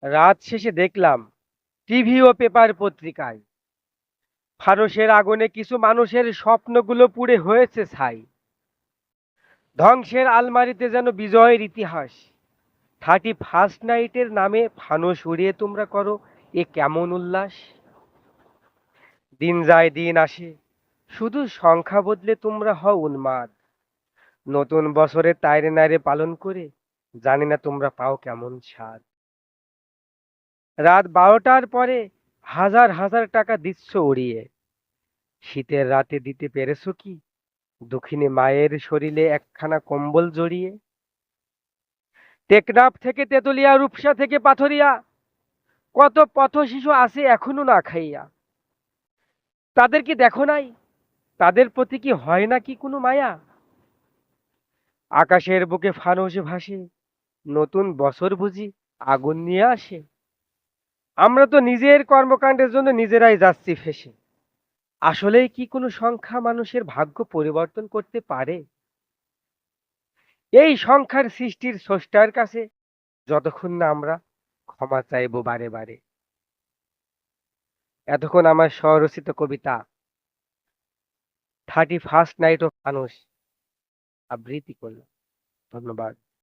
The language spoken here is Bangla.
রাত শেষে দেখলাম টিভি ও পেপার পত্রিকায় ফানুসের আগুনে কিছু মানুষের স্বপ্নগুলো পুড়ে হয়েছে ছাই। ধ্বংসের আলমারিতে যেন বিজয়ের ইতিহাস। 31st নাইটের নামে ফানুস উড়িয়ে তোমরা করো এ কেমন উল্লাস। দিন যায় দিন আসে, শুধু সংখ্যা বদলে তোমরা হও উন্মাদ। নতুন বছরে তাইরে নাইরে পালন করে জানি না তোমরা পাও কেমন স্বাদ। রাত 12টার পরে হাজার হাজার টাকা দিচ্ছ উড়িয়ে। শীতের রাতে দিতে পেরেছো কি দুঃখিনী মায়ের শরীরে একখানা কম্বল জড়িয়ে? টেকনাফ থেকে তেতুলিয়া, রূপসা থেকে পাথরিয়া, কত পথ শিশু আছে এখনো না খাইয়া। তাদের কি দেখো নাই? তাদের প্রতি কি হয় না কি কোনো মায়া? আকাশের বুকে ফানুস ভাসে, নতুন বছর বুঝি আগুন নিয়ে আসে। আমরা তো নিজের কর্মকাণ্ডের জন্য নিজেরাই যাচ্ছি ফেঁসে। আসলেই কি কোনো সংখ্যা মানুষের ভাগ্য পরিবর্তন করতে পারে? এই সংখ্যার সৃষ্টির স্রষ্টার কাছে যতক্ষণ না আমরা ক্ষমা চাইবো বারে বারে। এতক্ষণ আমার স্বরচিত কবিতা 31st নাইট অফ ফানুস আবৃত্তি করলাম। ধন্যবাদ।